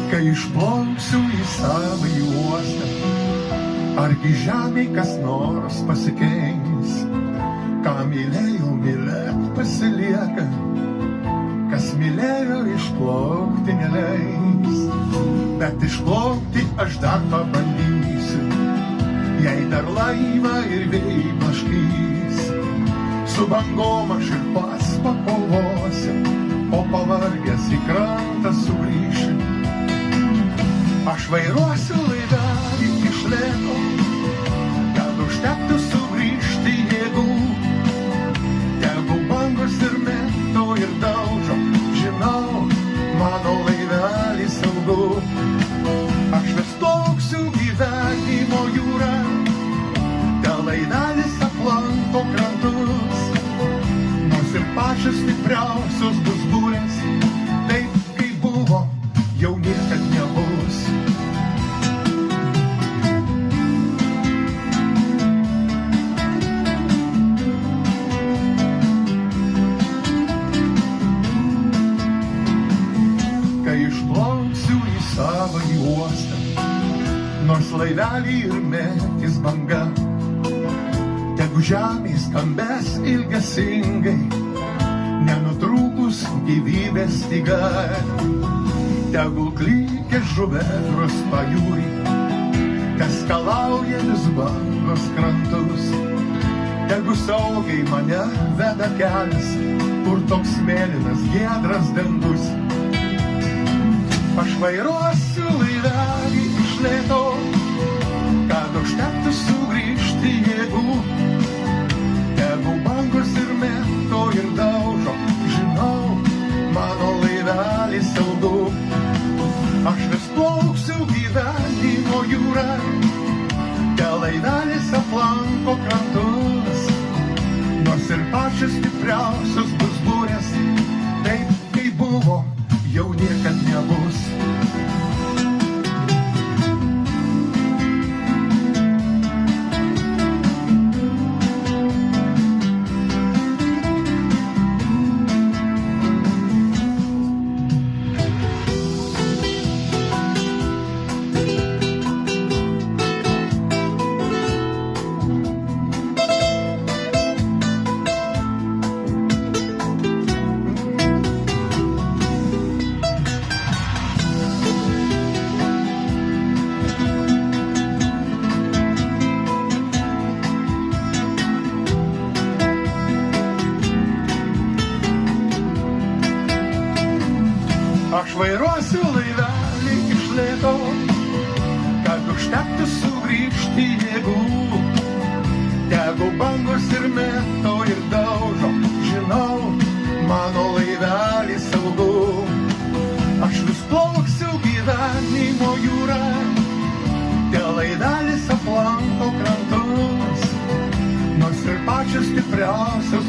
Kai išplauksiu į savąjį uostą, argi žemėj kas nors pasikeis? Ką mylėjau, mylėt pasilieka, kas mylėjo, išplaukti neleis. Bet išplaukti aš dar pabandysiu, jei dar laivą ir vėjai blaškys. Su bangom aš ir pats pakovosiu, o pavargęs į krantą sugrįšiu. Aš vairuosiu laivelį iš lėto, kad užtektų sugrįžti jėgų. Tegu bangos ir mėto ir daužo, žinau, mano laivelis saugu. Aš vis plauksiu gyvenimo jūrą, te laivelis aplanko krantus. Nors ir pačios stipriausios bus burės, taip kaip buvo, jau niekad nebus. Kai išplauksiu į savąjį uostą, nors laivelį ir mėtys banga, tegu žemė skambės ilgesingai, nenutrūkus gyvybės styga. Tegul klykia žuvėdros pajūrį, kas skalauja vis bangos krantus. Tegu saugiai mane veda kelias, kur toks mėlynas giedras dangus. Aš vairuosiu laivelį iš lėto, kad užtektų sugrįžti jėgų. Tegu bangos ir mėto ir daužo, žinau, mano laivelis saugu. Aš vis plauksiu gyvenimo jūrą, te laivelis aplanko krantus. Nors ir pačios stipriausios bus burės, taip kaip buvo, jau niekad nebus. Aš vairuosiu laivelį iš lėto, kad užtektų sugrįžti jėgų. Tegu bangos ir mėto ir daužo, žinau, mano laivelis saugu. Aš vis plauksiu gyvenimo jūrą, te laivelis aplanko krantus. Nors ir pačios stipriausios